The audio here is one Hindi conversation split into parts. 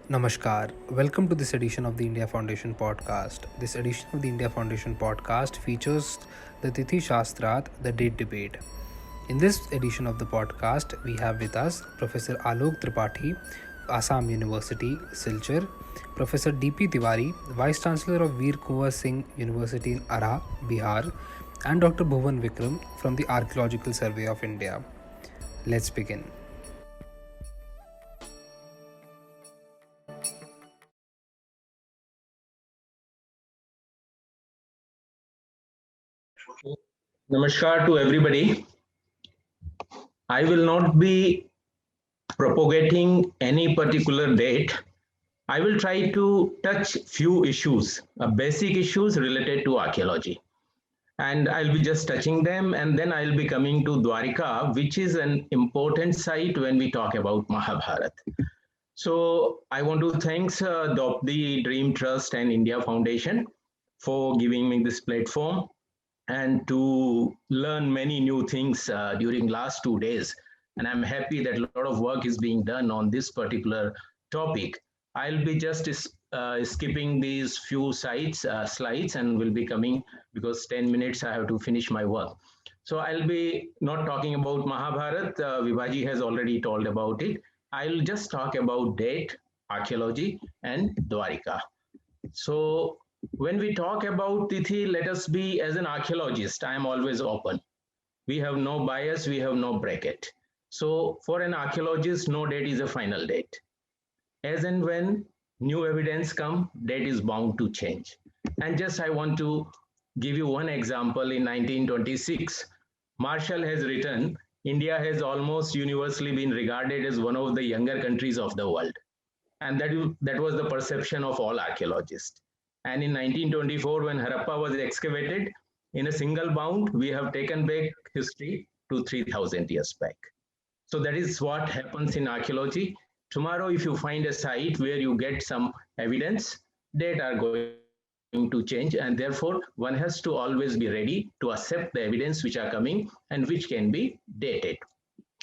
Namaskar. Welcome to this edition of the India Foundation podcast. This edition of the India Foundation podcast features the Tithi Shastrat, the date debate. In this edition of the podcast, we have with us Professor Alok Tripathi, Assam University, Silchar, Professor D.P. Tiwari, Vice Chancellor of Veer Kunwar Singh University in Arha, Bihar, and Dr. Bhuvan Vikram from the Archaeological Survey of India. Let's begin. Namaskar to everybody. I will not be propagating any particular date. I will try to touch few issues, basic issues related to archaeology. And I'll be just touching them, and then I'll be coming to Dwarika, which is an important site when we talk about Mahabharata. So I want to thank the Dream Trust and India Foundation for giving me this platform and to learn many new things during last 2 days. And I'm happy that a lot of work is being done on this particular topic. I'll be just skipping these few slides and will be coming because 10 minutes I have to finish my work. So I'll be not talking about Mahabharata. Vibhaji has already told about it. I'll just talk about date, archaeology, and Dwarika. So when we talk about Tithi, let us be, as an archaeologist, I am always open. We have no bias, we have no bracket. So for an archaeologist, no date is a final date. As and when new evidence come, date is bound to change. And just I want to give you one example. In 1926, Marshall has written, India has almost universally been regarded as one of the younger countries of the world. And that was the perception of all archaeologists. And in 1924, when Harappa was excavated, in a single bound, we have taken back history to 3,000 years back. So that is what happens in archaeology. Tomorrow, if you find a site where you get some evidence, date are going to change. And therefore, one has to always be ready to accept the evidence which are coming and which can be dated.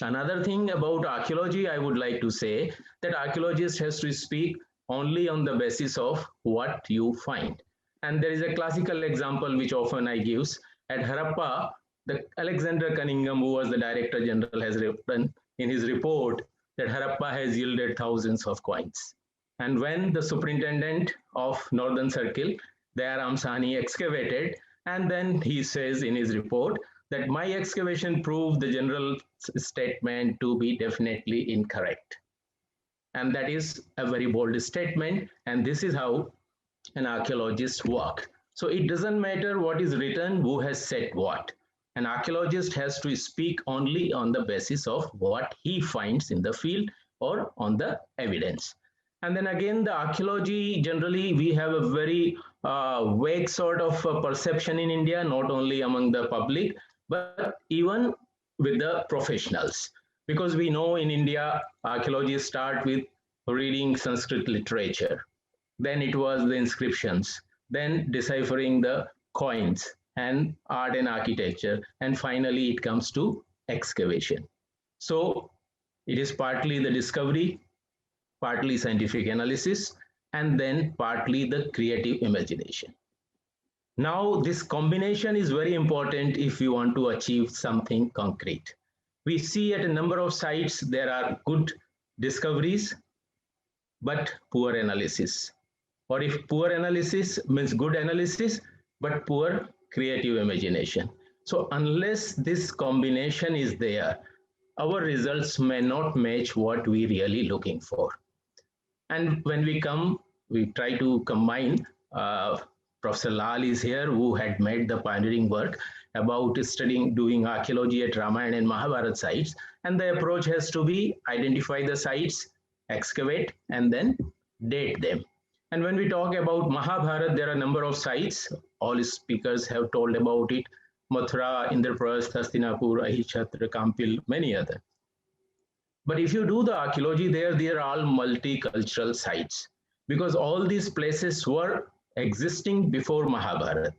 Another thing about archaeology, I would like to say that archaeologist has to speak only on the basis of what you find. And there is a classical example which often I use. At Harappa, the Alexander Cunningham, who was the Director General, has written in his report that Harappa has yielded thousands of coins. And when the superintendent of Northern Circle, Dayaram Sahni, excavated, and then he says in his report that my excavation proved the general statement to be definitely incorrect. And that is a very bold statement. And this is how an archaeologist works. So it doesn't matter what is written, who has said what. An archaeologist has to speak only on the basis of what he finds in the field or on the evidence. And then again, the archaeology, generally, we have a very vague sort of perception in India, not only among the public, but even with the professionals. Because we know in India, archaeologists start with reading Sanskrit literature. Then it was the inscriptions, then deciphering the coins and art and architecture. And finally, it comes to excavation. So it is partly the discovery, partly scientific analysis, and then partly the creative imagination. Now, this combination is very important if you want to achieve something concrete. We see at a number of sites there are good discoveries, but poor analysis. Or if poor analysis means good analysis, but poor creative imagination. So unless this combination is there, our results may not match what we really looking for. And when we try to combine, Professor Lal is here, who had made the pioneering work about doing archaeology at Ramayana and Mahabharata sites. And the approach has to be identify the sites, excavate, and then date them. And when we talk about Mahabharata, there are a number of sites. All speakers have told about it. Mathura, Indraprasth, Hastinapur, Ahichhatra, Kampil, many others. But if you do the archaeology there, they are all multicultural sites because all these places were existing before Mahabharata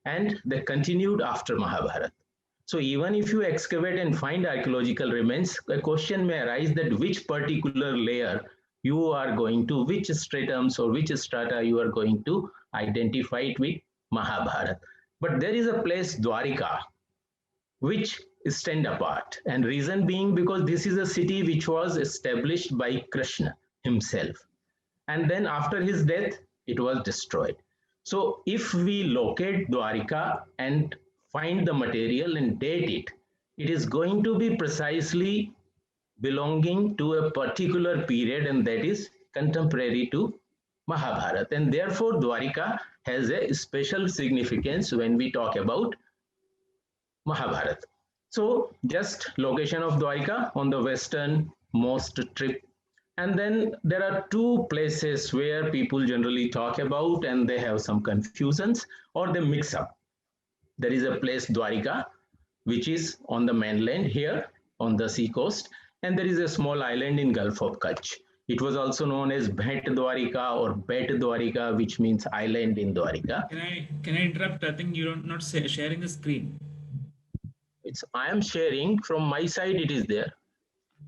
and they continued after Mahabharata. So even if you excavate and find archaeological remains, a question may arise that which particular layer you are going to, which stratums or which strata you are going to identify it with Mahabharata. But there is a place, Dwarika, which stand apart. And reason being because this is a city which was established by Krishna himself. And then after his death, it was destroyed. So if we locate Dwarika and find the material and date it, it is going to be precisely belonging to a particular period, and that is contemporary to Mahabharata. And therefore, Dwarika has a special significance when we talk about Mahabharata. So, just location of Dwarika on the western most tip. And then there are two places where people generally talk about and they have some confusions or they mix up. There is a place Dwarika, which is on the mainland here on the sea coast, and there is a small island in Gulf of Kutch. It was also known as Bhet Dwarika or Bet Dwarika, which means island in Dwarika. Can I interrupt? I think you're not sharing the screen. I am sharing from my side. It is there.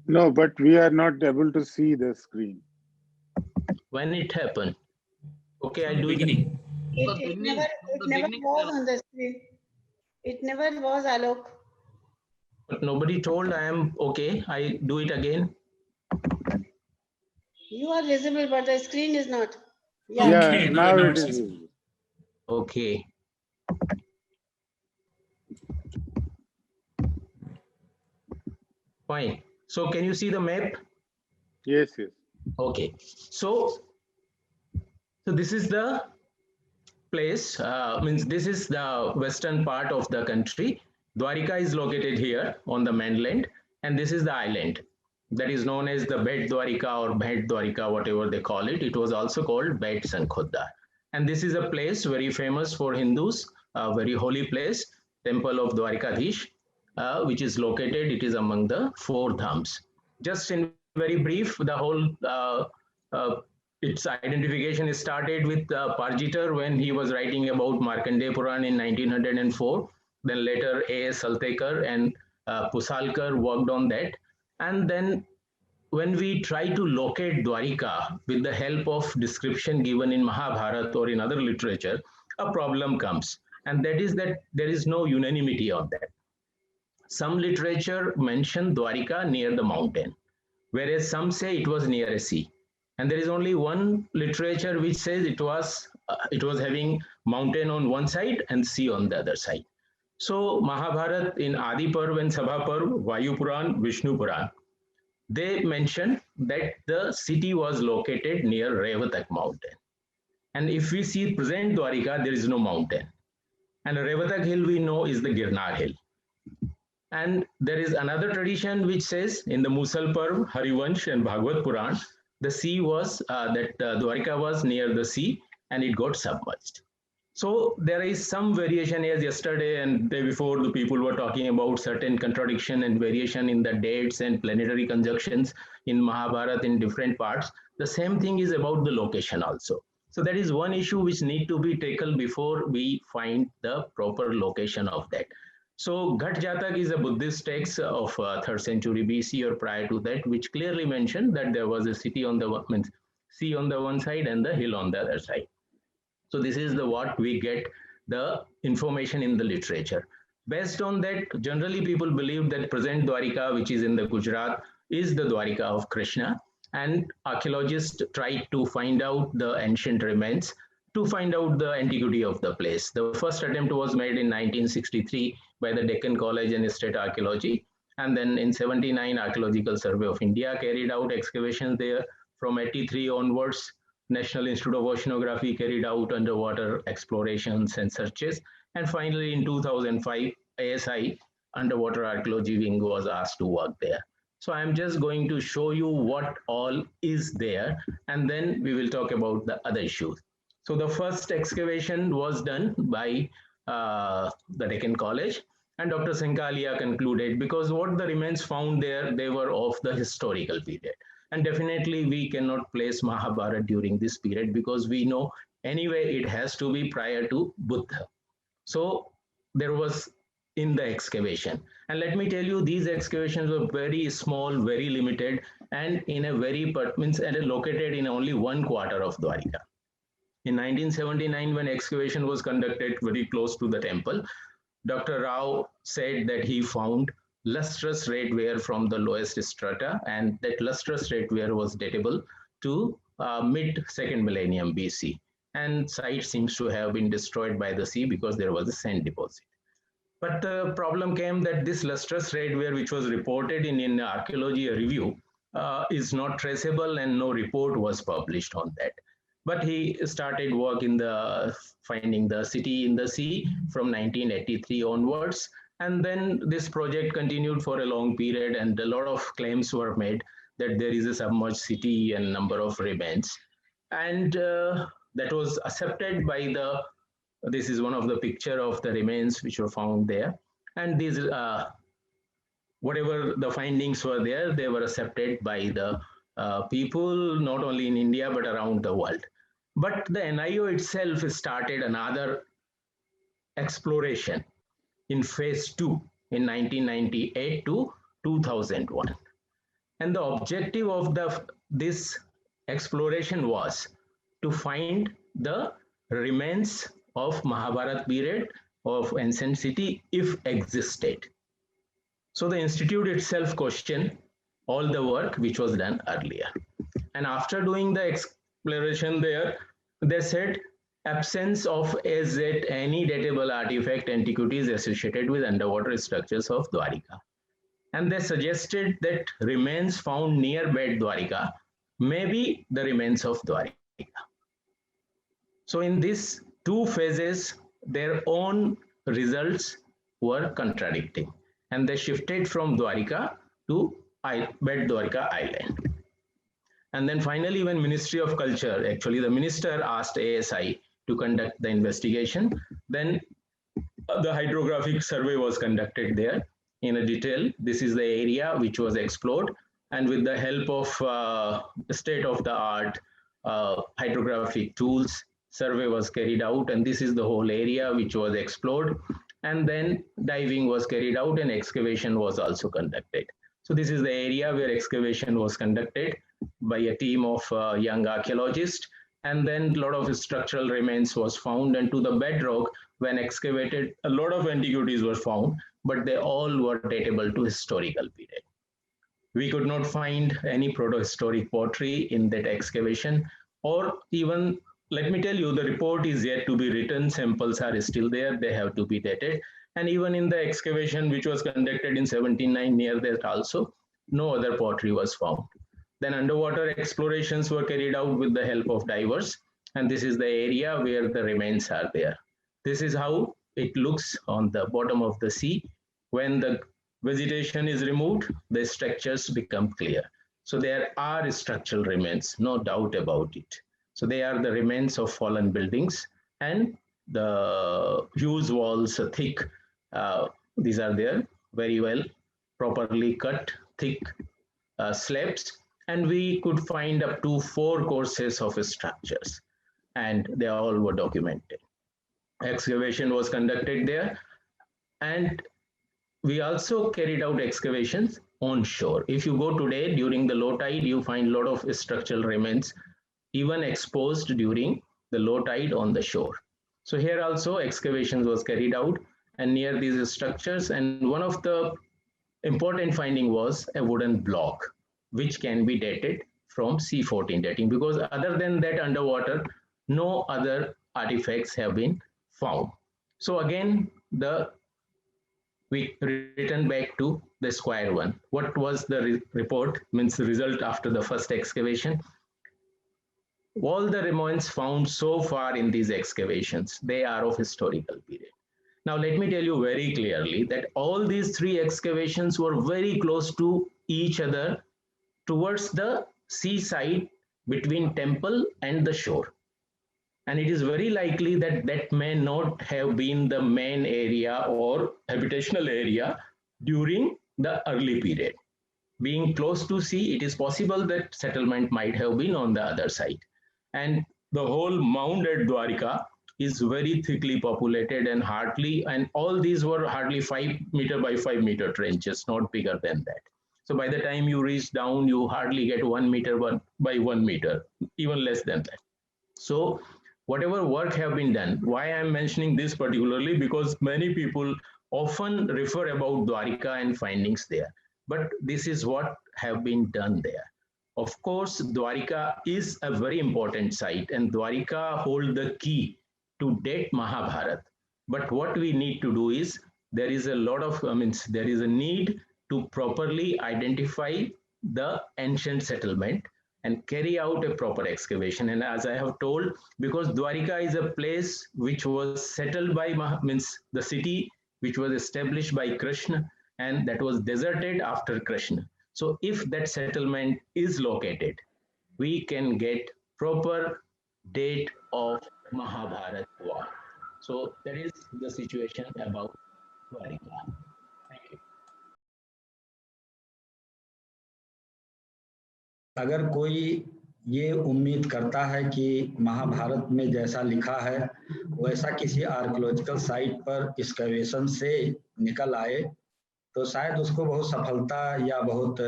No, but we are not able to see the screen. When it happened? Okay, I do it. It never was on the screen. It never was, Alok. But nobody told I am okay. I do it again. You are visible, but the screen is not. Yeah, Okay, now now it it's is. visible. Okay. Fine. So can you see the map? Yes, yes. Okay. So this is the place, means this is the western part of the country. Dwarika is located here on the mainland, and this is the island that is known as the Bet Dwarika or Bhet Dwarika, whatever they call it. It was also called Bet Sankhoda. And this is a place very famous for Hindus, a very holy place, temple of Dwarikadhish, which is located, it is among the four dhams. Just in very brief, the whole, its identification is started with Parjitar when he was writing about Markandeya Puran in 1904. Then later A.S. Saltekar and Pusalkar worked on that. And then when we try to locate Dwarika with the help of description given in Mahabharata or in other literature, a problem comes. And that is that there is no unanimity on that. Some literature mention Dwarika near the mountain, whereas some say it was near a sea. And there is only one literature which says it was having mountain on one side and sea on the other side. So Mahabharata in Adi Parv and Sabha Parv, Vayu Puran, Vishnu Puran, they mention that the city was located near Revatak mountain. And if we see present Dwarika, there is no mountain. And Revatak hill we know is the Girnar hill. And there is another tradition which says in the Musal Parv, Harivansh and Bhagavad Puran, the sea was, Dwarika was near the sea and it got submerged. So there is some variation, as yesterday and day before the people were talking about certain contradiction and variation in the dates and planetary conjunctions in Mahabharata in different parts. The same thing is about the location also. So that is one issue which need to be taken before we find the proper location of that. So Ghat Jatak is a Buddhist text of 3rd century BC or prior to that, which clearly mentioned that there was a city on the sea on the one side and the hill on the other side. So this is the what we get the information in the literature. Based on that, generally people believe that present Dwarika, which is in the Gujarat, is the Dwarika of Krishna. And archaeologists tried to find out the ancient remains to find out the antiquity of the place. The first attempt was made in 1963 by the Deccan College and State Archaeology. And then in 79, Archaeological Survey of India carried out excavations there. From 83 onwards, National Institute of Oceanography carried out underwater explorations and searches. And finally, in 2005, ASI, Underwater Archaeology Wing, was asked to work there. So I'm just going to show you what all is there, and then we will talk about the other issues. So the first excavation was done by the Deccan College, and Dr. Senkalia concluded, because what the remains found there, they were of the historical period. And definitely we cannot place Mahabharata during this period because we know anyway it has to be prior to Buddha. So there was in the excavation. And let me tell you, these excavations were very small, very limited. and in a very means and located in only one quarter of Dwarika. In 1979, when excavation was conducted very close to the temple, Dr. Rao said that he found lustrous red ware from the lowest strata, and that lustrous red ware was datable to mid second millennium BC. And site seems to have been destroyed by the sea because there was a sand deposit. But the problem came that this lustrous red ware, which was reported in archaeology review, is not traceable, and no report was published on that. But he started work in the finding the city in the sea from 1983 onwards. And then this project continued for a long period, and a lot of claims were made that there is a submerged city and number of remains. And that was accepted by the, this is one of the picture of the remains which were found there. And these, whatever the findings were there, they were accepted by the people, not only in India, but around the world. But the NIO itself started another exploration in phase 2 in 1998 to 2001. And the objective of this exploration was to find the remains of Mahabharat period of ancient city if existed. So the institute itself questioned all the work which was done earlier. And after doing the exploration there, they said absence of as yet any datable artifact antiquities associated with underwater structures of Dwarika. And they suggested that remains found near Bed Dwarika may be the remains of Dwarika. So in these two phases, their own results were contradicting, and they shifted from Dwarika to Bed Dwarika Island. And then finally, when Ministry of Culture, actually the minister asked ASI to conduct the investigation, then the hydrographic survey was conducted there in a detail. This is the area which was explored, and with the help of state-of-the-art hydrographic tools, survey was carried out, and this is the whole area which was explored. And then diving was carried out, and excavation was also conducted. So this is the area where excavation was conducted by a team of young archaeologists, and then a lot of structural remains was found, and to the bedrock, when excavated, a lot of antiquities were found, but they all were datable to historical period. We could not find any proto-historic pottery in that excavation, or even, let me tell you, the report is yet to be written, samples are still there, they have to be dated. And even in the excavation which was conducted in 1709 near that also, no other pottery was found. Then underwater explorations were carried out with the help of divers, and this is the area where the remains are there. This is how it looks on the bottom of the sea. When the vegetation is removed, the structures become clear. So there are structural remains, no doubt about it. So they are the remains of fallen buildings, and the huge walls, thick, these are there, very well, properly cut, thick slabs, and we could find up to 4 courses of structures, and they all were documented. Excavation was conducted there, and we also carried out excavations on shore. If you go today during the low tide, you find a lot of structural remains even exposed during the low tide on the shore. So here also excavations was carried out and near these structures, and one of the important finding was a wooden block which can be dated from C14 dating, because other than that underwater no other artifacts have been found. So again we return back to the square one. What was the report, means the result after the first excavation? All the remains found so far in these excavations, they are of historical period. Now let me tell you very clearly that all these 3 excavations were very close to each other towards the seaside between temple and the shore. And it is very likely that that may not have been the main area or habitational area during the early period. Being close to sea, it is possible that settlement might have been on the other side. And the whole mound at Dwarika is very thickly populated, and all these were hardly 5 meter by 5 meter trenches, not bigger than that. So by the time you reach down, you hardly get 1 meter by 1 meter, even less than that. So whatever work have been done, why I'm mentioning this particularly, because many people often refer about Dwarika and findings there, but this is what have been done there. Of course, Dwarika is a very important site, and Dwarika hold the key to date Mahabharata. But what we need to do is, there is a lot of, there is a need to properly identify the ancient settlement and carry out a proper excavation. And as I have told, because Dwarika is a place which was settled by, the city which was established by Krishna, and that was deserted after Krishna. So if that settlement is located, we can get proper date of Mahabharata war. So that is the situation about Dwarika. Thank you. अगर कोई ये उम्मीद करता है कि महाभारत में जैसा लिखा है वैसा किसी आर्कियोलॉजिकल साइट पर एक्सकवेशन से निकल आए, तो शायद उसको बहुत सफलता या बहुत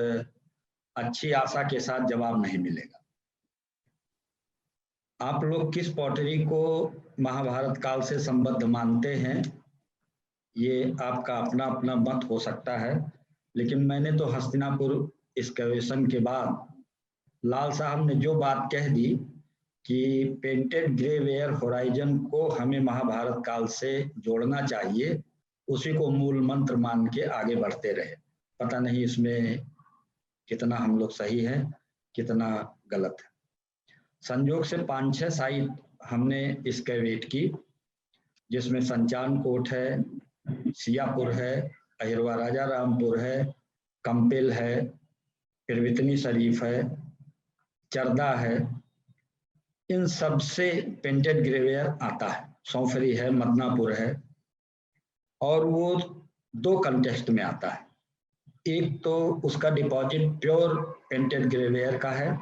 अच्छी आशा के साथ जवाब नहीं मिलेगा। आप लोग किस पॉटरी को महाभारत काल से संबद्ध मानते हैं, ये आपका अपना अपना मत हो सकता है, लेकिन मैंने तो हस्तिनापुर एक्सकवेशन के बाद लाल साहब ने जो बात कह दी कि पेंटेड ग्रेवेयर होराइजन को हमें महाभारत काल से जोड़ना चाहिए, उसी को मूल मंत्र मान के आगे बढ़ते रहे। पता नहीं इसमें कितना हम लोग सही है, कितना गलत है। संयोग से 5-6 साइट हमने एक्सकैवेट की, जिसमें संचान कोट है, सियापुर है, अहिरवा राजा रामपुर है, कंपिल है, पिरवितनी शरीफ है, चरदा है। इन सब से पेंटेड ग्रेवेयर आता है। सौंफरी है, मदनापुर है, और वो 2 कंटेक्स्ट में आता है। एक तो उसका डिपॉजिट प्योर पेंटेड ग्रेवेयर का है,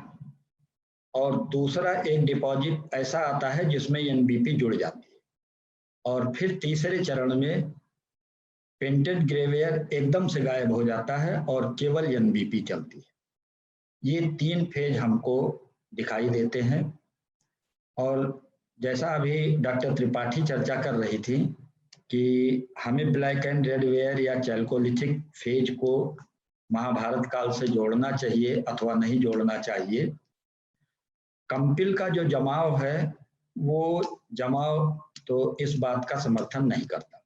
और दूसरा एक डिपॉजिट ऐसा आता है जिसमें एनबीपी जुड़ जाती है, और फिर तीसरे चरण में पेंटेड ग्रेवेयर एकदम से गायब हो जाता है और केवल एनबीपी चलती है। ये 3 फेज हमको दिखाई देते हैं। और जैसा अभी डॉक्टर त्रिपाठी चर्चा कर रही थी कि हमें ब्लैक एंड रेड वेयर या चैल्कोलिथिक फेज को महाभारत काल से जोड़ना चाहिए अथवा नहीं जोड़ना चाहिए। कंपिल का जो जमाव है वो जमाव तो इस बात का समर्थन नहीं करता,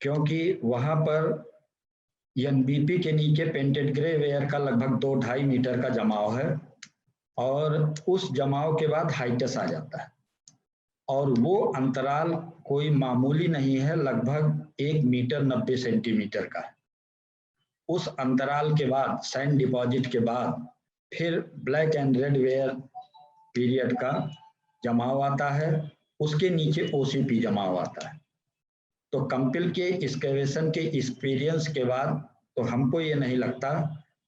क्योंकि वहां पर एनबीपी के नीचे पेंटेड ग्रेवेयर का लगभग 2-2.5 मीटर का जमाव है, और उस जमाव के बाद हाइटस आ जाता है, और वो अंतराल कोई मामूली नहीं है, लगभग 1 मीटर 90 सेंटीमीटर का है। उस अंतराल के बाद, सैंड डिपॉजिट के बाद, फिर black and red ware period का जमाव आता है, उसके नीचे ओसीपी जमाव आता है। तो कंपिल के एक्सकवेशन के एक्सपीरियंस के बाद तो हमको ये नहीं लगता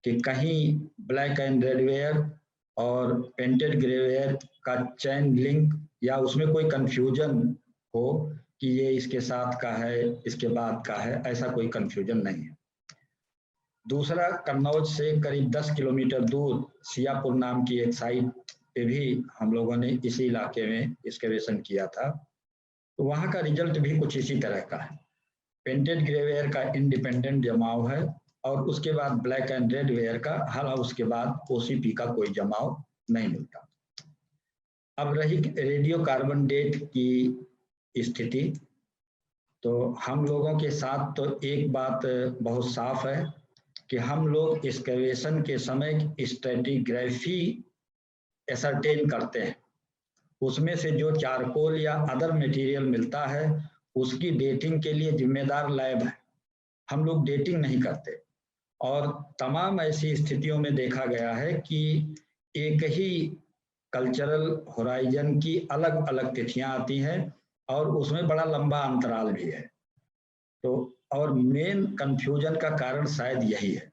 कि कहीं ब्लैक एंड रेड वेयर और पेंटेड ग्रेवेयर का चैन लिंक या उसमें कोई कंफ्यूजन हो कि ये इसके साथ का है, इसके बाद का है, ऐसा कोई कंफ्यूजन नहीं है। दूसरा, कन्नौज से करीब 10 किलोमीटर दूर सियापुर नाम की एक साइट पे भी हम लोगों ने इसी इलाके में एक्सकवेशन किया था, तो वहाँ का रिजल्ट भी कुछ इसी तरह का है। पेंटेड ग्रेवेयर का इंडिपेंडेंट जमाव है, और उसके बाद ब्लैक एंड रेड वेयर का, हालांकि उसके बाद ओसीपी का कोई जमाव नहीं मिलता। अब रही रेडियो कार्बन डेट की स्थिति, तो हम लोगों के साथ तो एक बात बहुत साफ है कि हम लोग एक्सकवेशन के समय स्ट्रेटिग्राफी एसरटेन करते हैं। उसमें से जो चारकोल या अदर मटेरियल मिलता है उसकी डेटिंग के लिए जिम्मेदार लैब है, हम लोग डेटिंग नहीं करते। और तमाम ऐसी स्थितियों में देखा गया है कि एक ही कल्चरल होराइजन की अलग अलग तिथियां आती हैं, और उसमें बड़ा लंबा अंतराल भी है। तो और मेन कंफ्यूजन का कारण शायद यही है।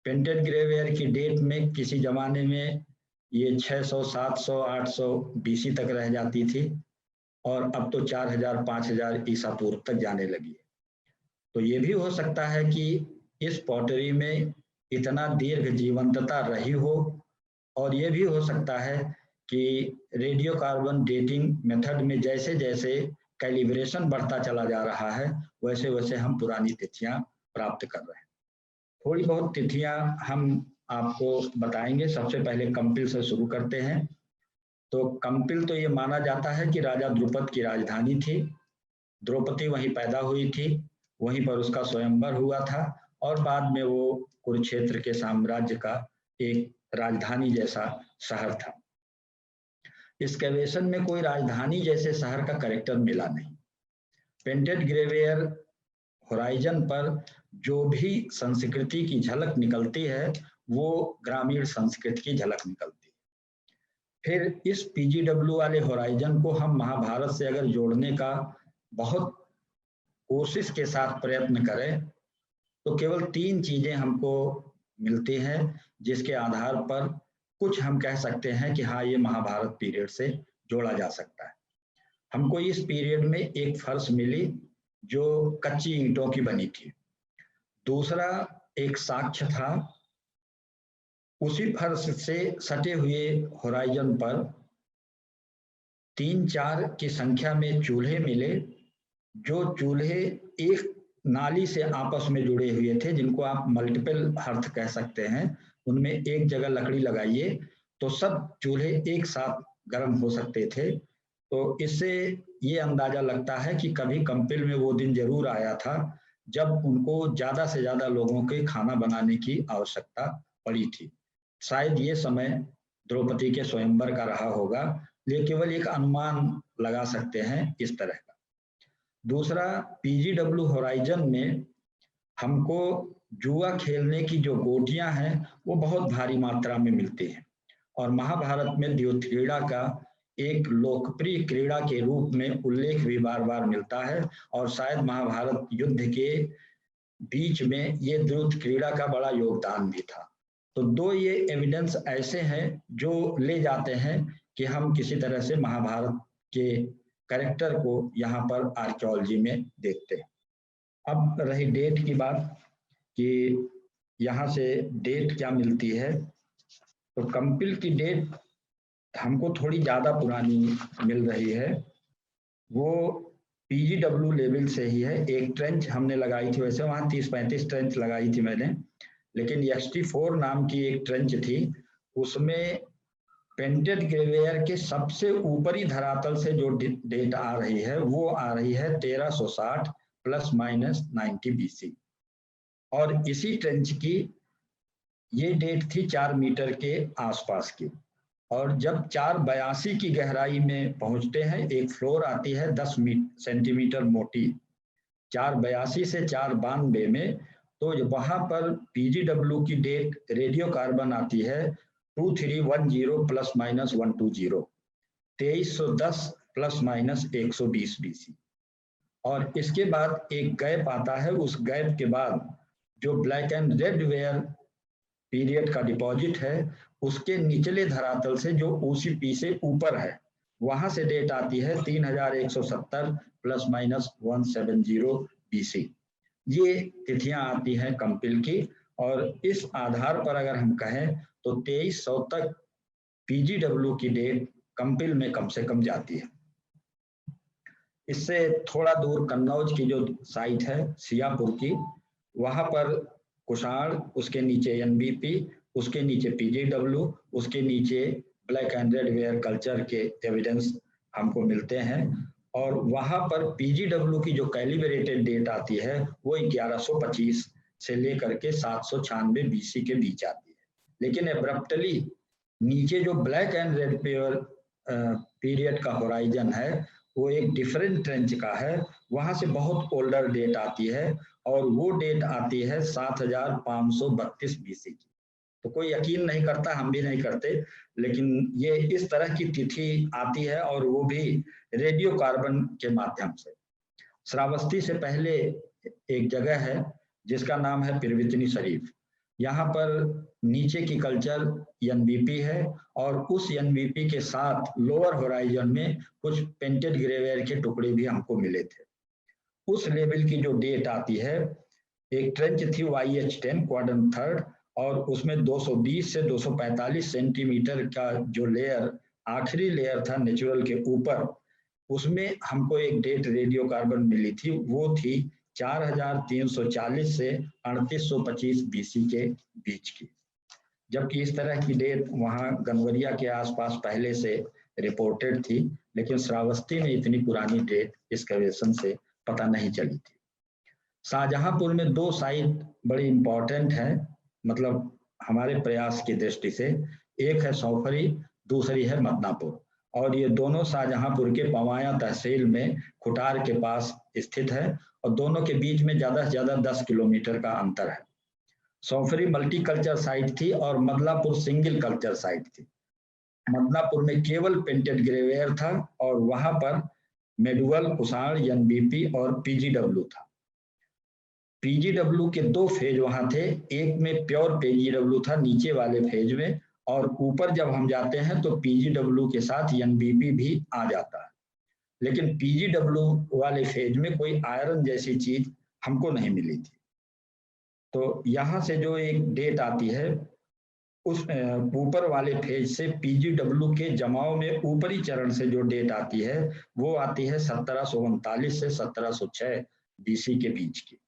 पेंटेड ग्रेवेयर की डेट में किसी जमाने में ये 600, 700, 800 बीसी तक रह जाती थी, और अब तो 4000, 5000 ईसा पूर्व तक जाने लगी है। तो ये भी हो सकता है कि इस पॉटरी में इतना दीर्घ जीवंतता रही हो, और ये भी हो सकता है कि रेडियो कार्बन डेटिंग मेथड में जैसे जैसे कैलिब्रेशन बढ़ता चला जा रहा है, वैसे वैसे हम पुरानी तिथियां प्राप्त कर रहे हैं। थोड़ी बहुत तिथियां हम आपको बताएंगे। सबसे पहले कंपिल से शुरू करते हैं। तो कंपिल तो ये माना जाता है कि राजा द्रुपद की राजधानी थी। द्रौपदी वहीं पैदा हुई थी, वहीं पर उसका स्वयंवर हुआ था, और बाद में वो कुरुक्षेत्र के साम्राज्य का एक राजधानी जैसा शहर था। इस कैवेशन में कोई राजधानी जैसे शहर का कैरेक्टर मिला नहीं। पेंटेड ग्रेवियर होराइजन पर जो भी संस्कृति की झलक निकलती है, वो ग्रामीण संस्कृति की झलक निकलती है। फिर इस पीजीडब्ल्यू वाले होराइजन को हम महाभारत से अगर जोड़ने का बहुत कोशिश के साथ प्रयत्न करें, तो केवल 3 चीजें हमको मिलती हैं, जिसके आधार पर कुछ हम कह सकते हैं कि हाँ, ये महाभारत पीरियड से जोड़ा जा सकता है। हमको इस पीरियड में एक फर्श मिली जो कच्ची ईंटों की बनी थी। दूसरा एक साक्ष्य था, उसी फर्श से सटे हुए होराइजन पर 3-4 की संख्या में चूल्हे मिले, जो चूल्हे एक नाली से आपस में जुड़े हुए थे, जिनको आप मल्टीपल हर्थ कह सकते हैं। उनमें एक जगह लकड़ी लगाइए तो सब चूल्हे एक साथ गर्म हो सकते थे। तो इससे ये अंदाजा लगता है कि कभी कंपिल में वो दिन जरूर आया था जब उनको ज्यादा से ज्यादा लोगों के खाना बनाने की आवश्यकता पड़ी थी। शायद ये समय द्रौपदी के स्वयंवर का रहा होगा, ये केवल एक अनुमान लगा सकते हैं इस तरह का। दूसरा, पीजीडब्ल्यू होराइजन में हमको जुआ खेलने की जो गोटियां हैं वो बहुत भारी मात्रा में मिलती हैं, और महाभारत में द्यूत क्रीड़ा का एक लोकप्रिय क्रीड़ा के रूप में उल्लेख भी बार बार मिलता है, और शायद महाभारत युद्ध के बीच में ये द्यूत क्रीड़ा का बड़ा योगदान भी था। तो 2 ये एविडेंस ऐसे हैं जो ले जाते हैं कि हम किसी तरह से महाभारत के कैरेक्टर को यहाँ पर आर्कियोलॉजी में देखते हैं। अब रही डेट की बात कि यहाँ से डेट क्या मिलती है, तो कंपिल की डेट हमको थोड़ी ज्यादा पुरानी मिल रही है। वो पीजीडब्ल्यू लेवल से ही है। एक ट्रेंच हमने लगाई थी, वैसे वहाँ 30-35 ट्रेंच लगाई थी मैंने, लेकिन XT4 नाम की एक ट्रेंच थी, उसमें पेंटेड ग्रेवियर के सबसे ऊपरी धरातल से जो डेट आ रही है वो आ रही है 1360 ±90 BC, और इसी ट्रेंच की ये डेट थी 4 मीटर के आसपास की। और जब 482 की गहराई में पहुंचते हैं, एक फ्लोर आती है 10 सेंटीमीटर मोटी, 482 से 492 में, तो वहां पर पीजीडब्ल्यू की डेट रेडियो कार्बन आती है 2310 ±120, 2310 ±120 BC। और इसके बाद एक गैप आता है, उस गैप के बाद जो black and red ware period का डिपॉजिट है, उसके निचले धरातल से जो OCP से ऊपर है, वहां से डेट आती है 3170 ±170 BC। ये तिथियां आती हैं कंपिल की, और इस आधार पर अगर हम कहें तो 2300 तक पीजीडब्ल्यू की डेट कंपिल में कम से कम जाती है। इससे थोड़ा दूर कन्नौज की जो साइट है सियापुर की, वहां पर कुषाण, उसके नीचे NBP, उसके नीचे पीजीडब्ल्यू, उसके नीचे black and red ware culture के एविडेंस हमको मिलते हैं। और वहां पर पीजीडब्ल्यू की जो कैलिब्रेटेड डेट आती है वो 1125 से लेकर के 796 BC के बीच आती है। लेकिन एब्रप्टली नीचे जो ब्लैक एंड रेड पीरियड का होराइजन है वो एक डिफरेंट ट्रेंच का है, वहां से बहुत ओल्डर डेट आती है, और वो डेट आती है 7532 BC की। तो कोई यकीन नहीं करता, हम भी नहीं करते, लेकिन ये इस तरह की तिथि आती है, और वो भी रेडियो कार्बन के माध्यम से। श्रावस्ती से पहले एक जगह है जिसका नाम है पिरवितनी शरीफ, यहाँ पर नीचे की कल्चर NBP है, और उस NBP के साथ लोअर होराइजन में कुछ पेंटेड ग्रेवियर के टुकड़े भी हमको मिले थे। उस लेवल की जो डेट आती है एक ट्रेंच थी YH10 क्वाड्रेंट थर्ड, और उसमें 220 से 245 सेंटीमीटर का जो लेयर, आखिरी लेयर था नेचुरल के ऊपर, उसमें हमको एक डेट रेडियोकार्बन मिली थी, वो थी 4340 से 3825 BC के बीच की। जबकि इस तरह की डेट वहाँ गनवरिया के आसपास पहले से रिपोर्टेड थी, लेकिन श्रावस्ती में इतनी पुरानी डेट एक्सकवेशन से पता नहीं चली थी। शाहजहांपुर में 2 साइट बड़ी इंपॉर्टेंट है, मतलब हमारे प्रयास की दृष्टि से। एक है सौफरी, दूसरी है मदनापुर, और ये दोनों शाहजहांपुर के पवाया तहसील में खुटार के पास स्थित है, और दोनों के बीच में ज्यादा से ज्यादा 10 किलोमीटर का अंतर है। सौफरी मल्टी कल्चर साइट थी और मदनापुर सिंगल कल्चर साइट थी। मदनापुर में केवल पेंटेड ग्रेवेयर था, और वहां पर मेडुअल, कुषाण, एनबीपी और पीजीडब्ल्यू था। पीजीडब्ल्यू के 2 फेज वहां थे, एक में प्योर पीजीडब्ल्यू था नीचे वाले फेज में, और ऊपर जब हम जाते हैं तो पीजीडब्ल्यू के साथ एनबीपी भी आ जाता है, लेकिन पीजीडब्ल्यू वाले फेज में कोई आयरन जैसी चीज हमको नहीं मिली थी। तो यहाँ से जो एक डेट आती है, उस ऊपर वाले फेज से पीजीडब्ल्यू के जमाव में ऊपरी चरण से जो डेट आती है, वो आती है 1739 से 1706 BC के बीच की।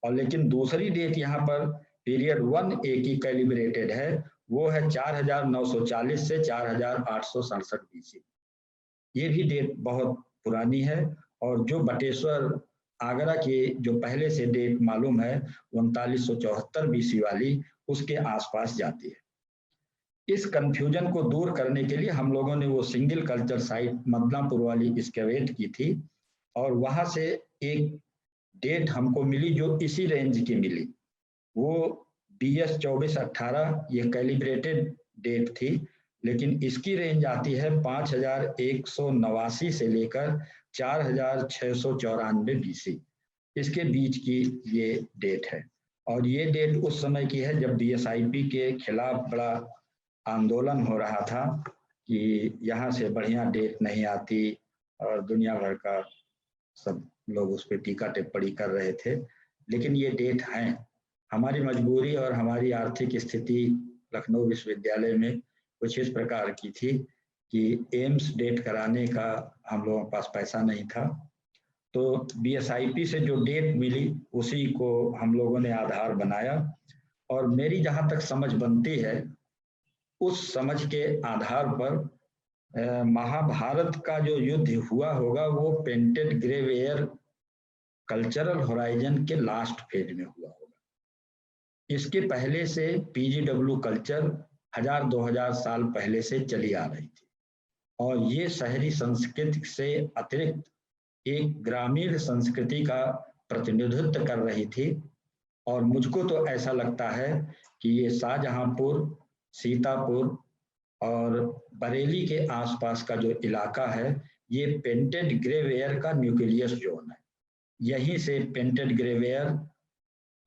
और लेकिन दूसरी डेट यहाँ पर पीरियड 1A की कैलिब्रेटेड है, वो है 4940 से 4867 BC। ये भी डेट बहुत पुरानी है, और जो बटेश्वर आगरा की जो पहले से डेट मालूम है 3974 BC वाली, उसके आसपास जाती है। इस कंफ्यूजन को दूर करने के लिए हम लोगों ने वो सिंगल कल्चर साइट मदनापुर वाली एक्सकेवेट की थी, और वहां से एक डेट हमको मिली जो इसी रेंज की मिली, वो BS 2418, ये कैलिब्रेटेड डेट थी, लेकिन इसकी रेंज आती है 5189 से लेकर 4694 BC, इसके बीच की ये डेट है। और ये डेट उस समय की है जब DSIP के खिलाफ बड़ा आंदोलन हो रहा था कि यहाँ से बढ़िया डेट नहीं आती, और दुनिया भर का सब लोग उस पर टीका टिप्पणी कर रहे थे। लेकिन ये डेट हैं। हमारी मजबूरी और हमारी आर्थिक स्थिति लखनऊ विश्वविद्यालय में कुछ इस प्रकार की थी कि एम्स डेट कराने का हम लोगों के पास पैसा नहीं था, तो BSIP से जो डेट मिली उसी को हम लोगों ने आधार बनाया। और मेरी जहाँ तक समझ बनती है, उस समझ के आधार पर महाभारत का जो युद्ध हुआ होगा वो पेंटेड ग्रेवेयर कल्चरल होराइजन के लास्ट फेज में हुआ होगा। इसके पहले से पीजीडब्ल्यू कल्चर 1000-2000 साल पहले से चली आ रही थी, और ये शहरी संस्कृति से अतिरिक्त एक ग्रामीण संस्कृति का प्रतिनिधित्व कर रही थी। और मुझको तो ऐसा लगता है कि ये शाहजहांपुर, सीतापुर और बरेली के आसपास का जो इलाका है, ये पेंटेड ग्रेवेयर का न्यूक्लियस जोन है। यहीं से पेंटेड ग्रेवेयर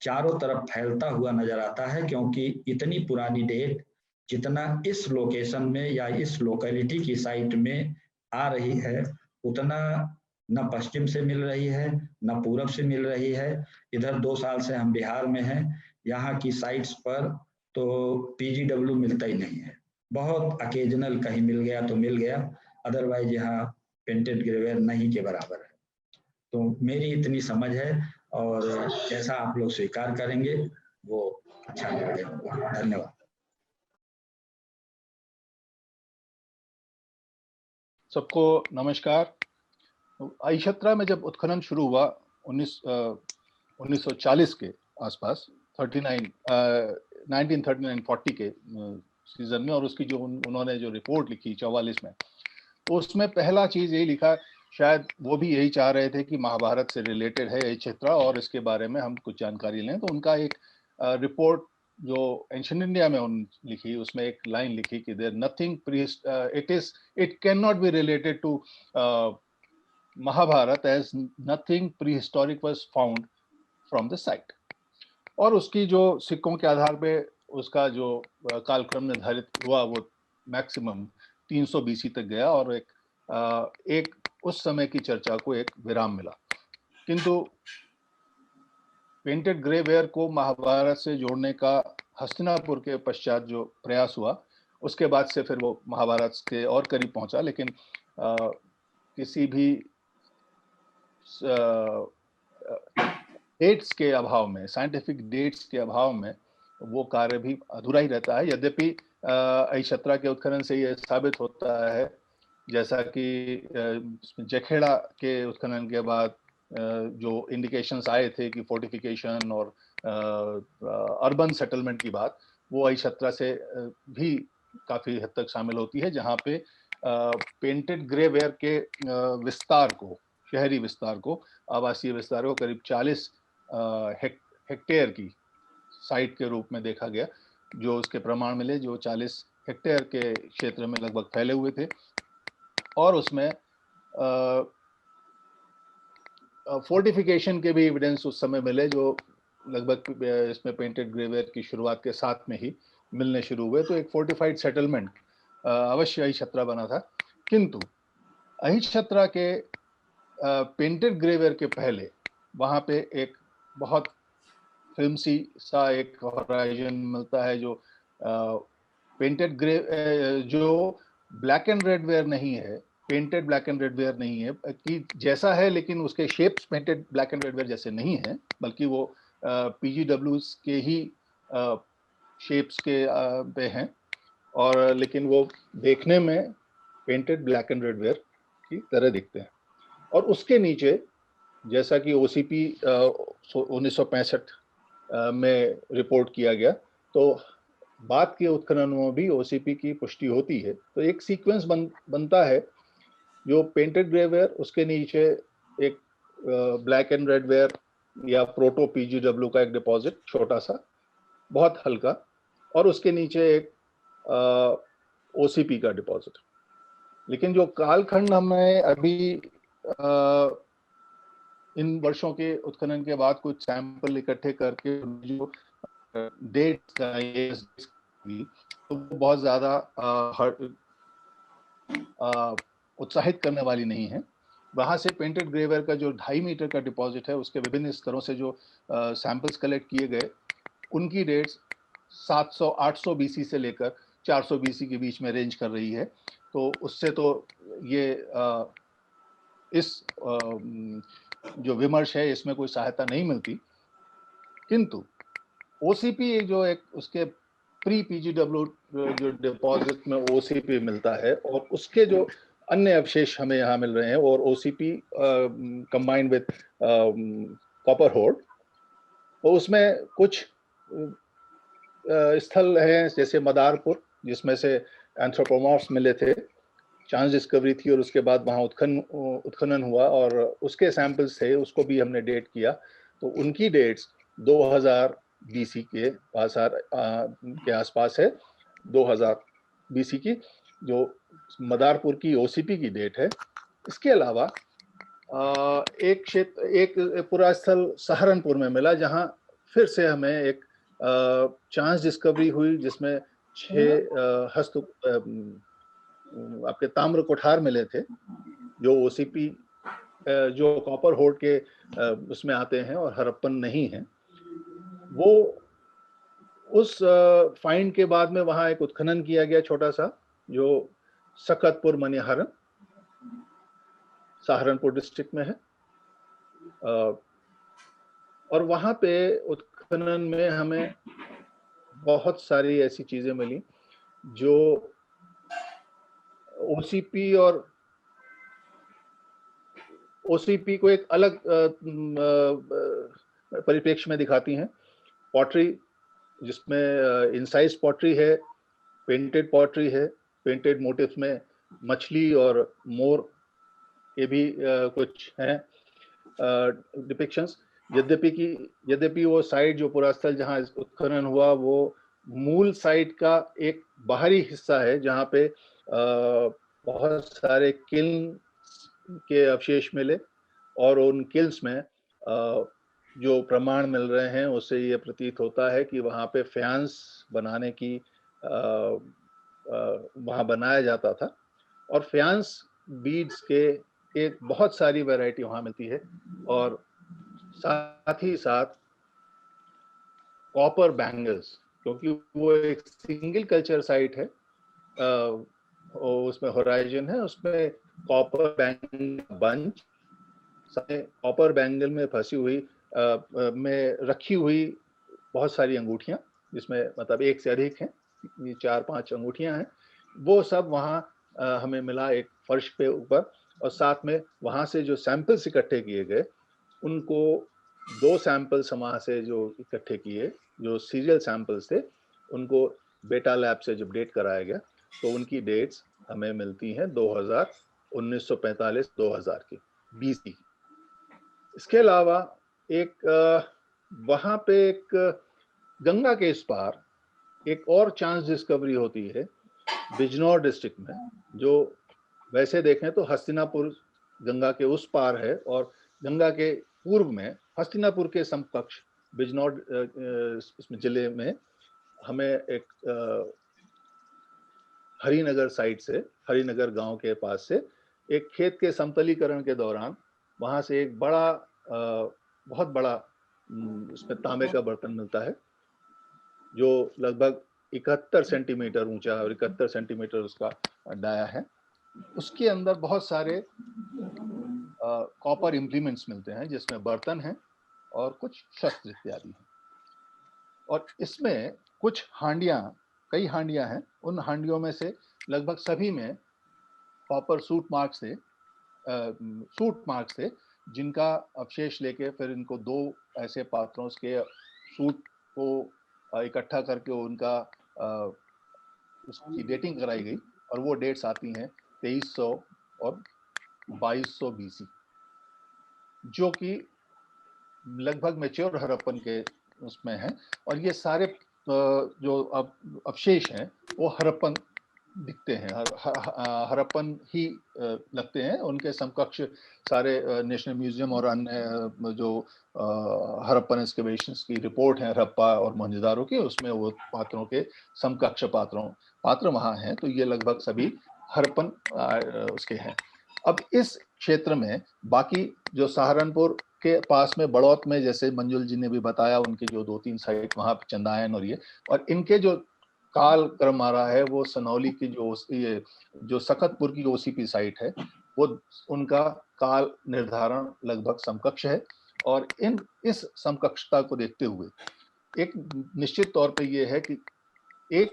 चारों तरफ फैलता हुआ नजर आता है, क्योंकि इतनी पुरानी डेट जितना इस लोकेशन में या इस लोकेलिटी की साइट में आ रही है, उतना न पश्चिम से मिल रही है न पूरब से मिल रही है। इधर 2 साल से हम बिहार में हैं, यहाँ की साइट्स पर तो पीजीडब्ल्यू मिलता ही नहीं है, बहुत अकेजनल कहीं मिल गया तो मिल गया, अदरवाइज यहाँ पेंटेड ग्रेवेयर नहीं के बराबर है। तो मेरी इतनी समझ है, और जैसा आप लोग स्वीकार करेंगे वो अच्छा लगेगा। धन्यवाद। सबको नमस्कार। आईशत्रा में जब उत्खनन शुरू हुआ 1940 के आसपास, 1939-40 के सीजन में, और उसकी जो उन्होंने जो रिपोर्ट लिखी 44 में, तो उसमें पहला चीज यही लिखा, शायद वो भी यही चाह रहे थे कि महाभारत से रिलेटेड है आईशत्रा और इसके बारे में हम कुछ जानकारी लें। तो उनका एक रिपोर्ट जो एंशिएंट इंडिया में उन्होंने लिखी, उसमें एक लाइन लिखी कि there nothing it can not be related to Mahabharata as nothing prehistoric was found from the site. और उसकी जो सिक्कों के आधार पे उसका जो कालक्रम निर्धारित हुआ वो मैक्सिमम 300 BC तक गया, और एक उस समय की चर्चा को एक विराम मिला। किंतु पेंटेड ग्रे वेयर को महाभारत से जोड़ने का हस्तिनापुर के पश्चात जो प्रयास हुआ, उसके बाद से फिर वो महाभारत के और करीब पहुंचा, लेकिन किसी भी डेट्स के अभाव में, साइंटिफिक डेट्स के अभाव में वो कार्य भी अधूरा ही रहता है। यद्यपि अहिछत्रा के उत्खनन से ये साबित होता है, जैसा कि जखेड़ा के उत्खनन के बाद जो इंडिकेशंस आए थे कि फोर्टिफिकेशन और अर्बन सेटलमेंट की बात, वो अहिछत्रा से भी काफी हद तक शामिल होती है, जहाँ पे पेंटेड ग्रे वेयर के विस्तार को, शहरी विस्तार को, आवासीय विस्तार को करीब 40 हेक्टेयर की साइट के रूप में देखा गया, जो उसके प्रमाण मिले, जो 40 हेक्टेयर के क्षेत्र में लगभग फैले हुए थे। और उसमें फोर्टिफिकेशन के भी एविडेंस उस समय मिले, जो लगभग इसमें पेंटेड ग्रे वेयर की शुरुआत के साथ में ही मिलने शुरू हुए। तो एक फोर्टिफाइड सेटलमेंट अवश्य अहिछत्रा बना था। किंतु अहिछत्रा के पेंटेड ग्रे वेयर के पहले वहाँ पे एक बहुत फिल्मसी सा एक होराइजन मिलता है, जो पेंटेड ग्रे, जो ब्लैक एंड रेड वेयर नहीं है, painted black and red ware नहीं है, कि जैसा है लेकिन उसके shapes painted black and red ware जैसे नहीं है, बल्कि वो पीजीडब्ल्यूज के ही शेप्स के पे हैं, और लेकिन वो देखने में painted black and red ware की तरह दिखते हैं। और उसके नीचे, जैसा कि ओसीपी 1965 में रिपोर्ट किया गया, तो बाद के उत्खननों में भी ओसीपी की पुष्टि होती है। तो एक सीक्वेंस बनता है, जो पेंटेड ग्रे वेयर, उसके नीचे एक ब्लैक एंड रेड वेयर या प्रोटो पीजीडब्ल्यू का एक डिपॉजिट, छोटा सा, बहुत हल्का, और उसके नीचे एक ओसीपी का डिपॉजिट। लेकिन जो कालखंड हमें अभी इन वर्षों के उत्खनन के बाद कुछ सैंपल इकट्ठे करके जो डेट्स का तो बहुत ज्यादा उत्साहित करने वाली नहीं है। वहां से पेंटेड ग्रे वेयर का जो 2.5 मीटर का डिपॉजिट है, उसके विभिन्न स्तरों से जो सैंपल्स कलेक्ट किए गए, उनकी डेट्स 700-800 बीसी से लेकर 400 बीसी के बीच में रेंज कर रही है। तो उससे तो ये इस जो विमर्श है, इसमें कोई सहायता नहीं मिलती। किंतु ओसीपी जो एक उसके प्री पीजीडब्ल्यू जो डिपॉजिट में ओसीपी मिलता है, और उसके जो अन्य अवशेष हमें यहाँ मिल रहे हैं, और OCP combined with copper horde, तो उसमें कुछ स्थल हैं, जैसे मदारपुर, जिसमें से एंथ्रोपोमॉर्फ्स मिले थे, चांस डिस्कवरी थी, और उसके बाद वहाँ उत्खनन हुआ और उसके सैंपल्स थे, उसको भी हमने डेट किया। तो उनकी डेट्स 2000 बीसी के के आसपास है, 2000 बीसी की, जो मदारपुर की ओसीपी की डेट है। इसके अलावा एक क्षेत्र, एक पूरा स्थल सहारनपुर में मिला, जहां फिर से हमें एक चांस डिस्कवरी हुई, जिसमें 6 हस्त आपके ताम्र कोठार मिले थे, जो ओसीपी जो कॉपर होर्ड के उसमें आते हैं और हड़प्पन नहीं है। वो उस फाइंड के बाद में वहां एक उत्खनन किया गया छोटा सा, जो सकतपुर मनिहारन, सहारनपुर डिस्ट्रिक्ट में है। और वहां पे उत्खनन में हमें बहुत सारी ऐसी चीजें मिली जो ओसीपी और ओसीपी को एक अलग परिप्रेक्ष्य में दिखाती हैं। पॉटरी, जिसमें इंसाइज पॉटरी है, पेंटेड पॉटरी है, पेंटेड मोटिव्स में मछली और मोर के भी कुछ हैं डिपिक्शंस। यद्यपि वो साइट, जो पूरा स्थल जहाँ उत्खनन हुआ, वो मूल साइट का एक बाहरी हिस्सा है, जहाँ पे बहुत सारे किल्न के अवशेष मिले, और उन किल्स में जो प्रमाण मिल रहे हैं, उससे ये प्रतीत होता है कि वहाँ पे फ्यांस बनाने की वहाँ बनाया जाता था, और फ्यांस बीड्स के एक बहुत सारी वैरायटी वहाँ मिलती है। और साथ ही साथ कॉपर बैंगल्स, क्योंकि वो एक सिंगल कल्चर साइट है, उसमें होराइजन है, उसमें copper bangle bunch, copper bangle में फंसी हुई में रखी हुई बहुत सारी अंगूठियां, जिसमें मतलब एक से अधिक हैं, ये 4-5 अंगूठियां हैं, वो सब वहाँ हमें मिला एक फर्श पे ऊपर। और साथ में वहाँ से जो सैंपल्स इकट्ठे किए गए, उनको 2 सैंपल्स वहाँ से जो इकट्ठे किए, जो सीरियल सैंपल्स थे, उनको बेटा लैब से जब डेट कराया गया तो उनकी डेट्स हमें मिलती हैं 1945-2000 की BC। इसके अलावा एक वहाँ पे एक गंगा के इस पार एक और चांस डिस्कवरी होती है बिजनौर डिस्ट्रिक्ट में, जो वैसे देखें तो हस्तिनापुर गंगा के उस पार है, और गंगा के पूर्व में हस्तिनापुर के समकक्ष बिजनौर इसमें जिले में हमें एक हरिनगर साइड से, हरिनगर गांव के पास से एक खेत के समतलीकरण के दौरान वहां से एक बड़ा बहुत बड़ा इसमें तांबे का बर्तन मिलता है, जो लगभग 71 सेंटीमीटर ऊंचा और 71 सेंटीमीटर उसका डाया है। उसके अंदर बहुत सारे कॉपर इम्प्लीमेंट्स मिलते हैं, जिसमें बर्तन हैं और कुछ शस्त्र इत्यादि हैं। और इसमें कुछ हांडियां, कई हांडियां हैं, उन हांडियों में से लगभग सभी में कॉपर सूट मार्क्स थे, जिनका अवशेष लेके फिर इनको 2 ऐसे पात्रों के सूट को इकट्ठा करके उनका उसकी डेटिंग कराई गई, और वो डेट्स आती हैं 2300 और 2200 BC, जो कि लगभग मैच्योर हड़प्पन के उसमें है। और ये सारे जो अवशेष हैं वो हड़प्पन दिखते हैं, हड़प्पन ही लगते हैं। उनके समकक्ष सारे नेशनल म्यूजियम और अन्य जो हड़प्पन एक्सकेवेशंस की रिपोर्ट है हड़प्पा और मोहनजोदारो की, उसमें वो पात्रों के समकक्ष पात्र वहाँ हैं। तो ये लगभग सभी हड़प्पन उसके हैं। अब इस क्षेत्र में बाकी जो सहारनपुर के पास में बड़ौत में, जैसे मंजुल जी ने भी बताया, उनके जो 2-3 साइट वहाँ पे चंदायन और ये, और इनके जो काल क्रम आ रहा है वो सनौली की जो सखतपुर की OCP साइट है, वो उनका काल निर्धारण लगभग समकक्ष है। और इस समकक्षता को देखते हुए एक निश्चित तौर पे ये है कि एक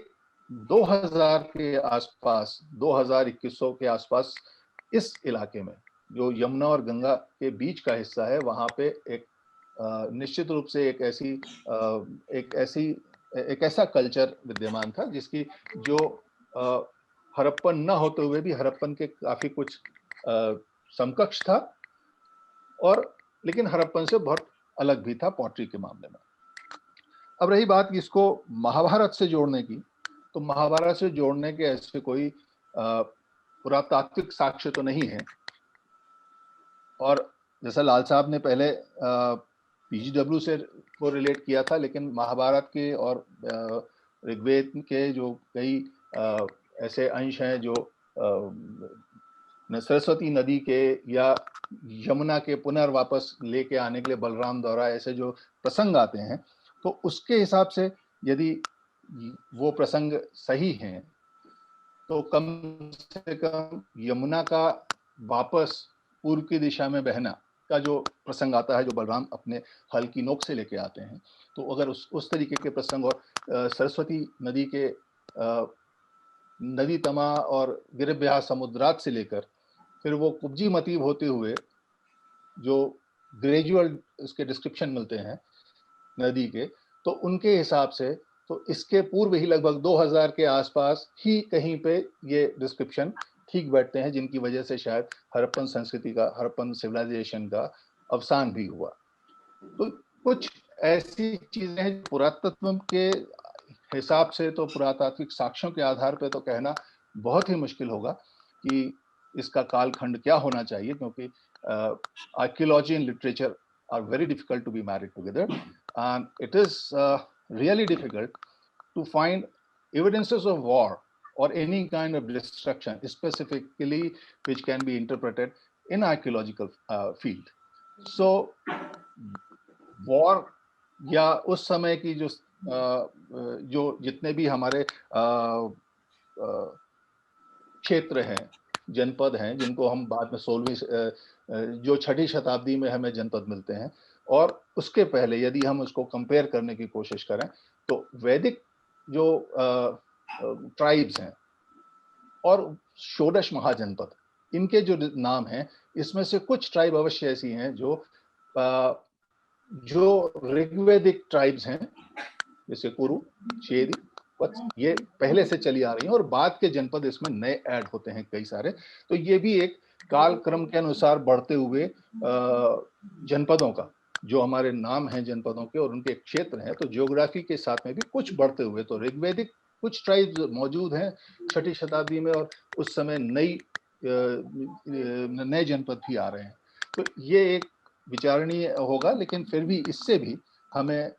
2000 के आसपास, 2000-2100 के आसपास इस इलाके में जो यमुना और गंगा के बीच का हिस्सा है, वहां पे एक निश्चित रूप से एक ऐसा कल्चर विद्यमान था जिसकी जो हड़प्पन न होते हुए भी हड़प्पन के काफी कुछ समकक्ष था, और लेकिन हड़प्पन से बहुत अलग भी था पॉटरी के मामले में। अब रही बात इसको महाभारत से जोड़ने की, तो महाभारत से जोड़ने के ऐसे कोई पुरातात्विक साक्ष्य तो नहीं है। और जैसा लाल साहब ने पहले PGW से को रिलेट किया था, लेकिन महाभारत के और ऋग्वेद के जो कई ऐसे अंश हैं जो सरस्वती नदी के या यमुना के पुनर्वापस लेके आने के लिए बलराम द्वारा ऐसे जो प्रसंग आते हैं, तो उसके हिसाब से यदि वो प्रसंग सही हैं, तो कम से कम यमुना का वापस पूर्व की दिशा में बहना का जो प्रसंग आता है, जो बलराम अपने हल की नोक से लेके आते हैं, तो अगर उस तरीके के प्रसंग, और सरस्वती नदी के नदी तमा और गिरिब्याह समुद्रात से लेकर फिर वो कुब्जी मतीब होते हुए जो ग्रेजुअल उसके डिस्क्रिप्शन मिलते हैं नदी के, तो उनके हिसाब से तो इसके पूर्व ही लगभग 2000 के आसपास ही कहीं पे ये डिस्क्रिप्शन ठीक बैठते हैं, जिनकी वजह से शायद हड़प्पन संस्कृति का, हड़प्पन सिविलाइजेशन का अवसान भी हुआ। तो कुछ ऐसी चीजें हैं पुरातत्व के हिसाब से, तो पुरातात्विक साक्ष्यों के आधार पर तो कहना बहुत ही मुश्किल होगा कि इसका कालखंड क्या होना चाहिए, क्योंकि archaeology and literature are very difficult to be married together, and it is really difficult to find evidences of war or any kind of destruction specifically which can be interpreted in archaeological field. So war या उस समय की जो जो जितने भी हमारे क्षेत्र हैं, जनपद हैं, जिनको हम बाद में 16वीं जो 6ठी शताब्दी में हमें जनपद मिलते हैं, और उसके पहले यदि हम उसको कंपेयर करने की कोशिश करें तो वैदिक जो ट्राइब्स हैं और षोडश महाजनपद, इनके जो नाम हैं, इसमें से कुछ ट्राइब अवश्य ऐसी हैं जो ऋग्वैदिक ट्राइब्स हैं, जैसे कुरु, चेदी, वत्स, ये पहले से चली आ रही हैं और बाद के जनपद इसमें नए ऐड होते हैं कई सारे। तो ये भी एक काल क्रम के अनुसार बढ़ते हुए जनपदों का, जो हमारे नाम हैं जनपदों के और उनके क्षेत्र हैं, तो ज्योग्राफी के साथ में भी कुछ बढ़ते हुए, तो ऋग्वैदिक कुछ ट्राइब्स मौजूद हैं 6ठी शताब्दी में और उस समय नए जनपद भी आ रहे हैं। तो ये एक विचारणीय होगा, लेकिन फिर भी इससे भी हमें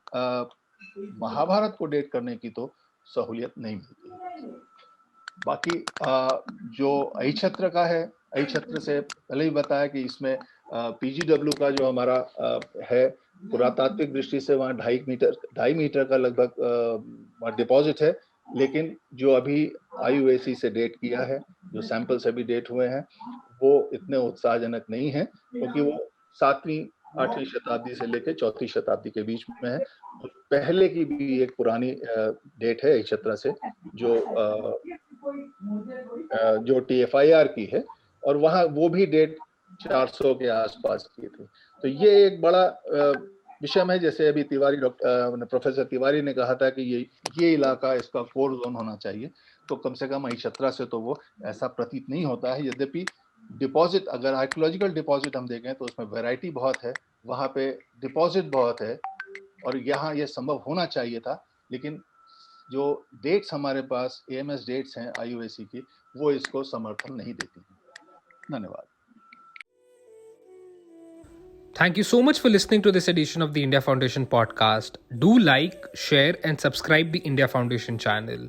महाभारत को डेट करने की तो सहूलियत नहीं मिलती। बाकी जो अहिछत्र का है, अहिछत्र से पहले ही बताया कि इसमें पीजीडब्ल्यू का जो हमारा है, पुरातात्विक दृष्टि से वहाँ 2.5 मीटर का लगभग डिपॉजिट है, लेकिन जो अभी IUAC से डेट किया है, जो सैंपल्स अभी डेट हुए हैं, वो इतने उत्साहजनक नहीं है, क्योंकि वो 7वीं 8वीं शताब्दी से लेकर 4ठी शताब्दी के बीच में है। तो पहले की भी एक पुरानी डेट है अहिछत्र से, जो TFIR की है, और वहाँ वो भी डेट 400 के आसपास की थी। तो ये एक बड़ा विषय है, जैसे अभी प्रोफेसर तिवारी ने कहा था कि ये इलाका इसका कोर जोन होना चाहिए, तो कम से कम अहिछत्र से तो वो ऐसा प्रतीत नहीं होता है। यद्यपि डिपॉजिट, अगर आर्कियोलॉजिकल डिपॉजिट हम देखें तो उसमें वैरायटी बहुत है, वहाँ पे डिपॉजिट बहुत है, और यहाँ ये संभव होना चाहिए था, लेकिन जो डेट्स हमारे पास AMS डेट्स हैं IUAC की, वो इसको समर्थन नहीं देती हैं। धन्यवाद। Thank you so much for listening to this edition of the India Foundation podcast. Do like, share, and subscribe the India Foundation channel.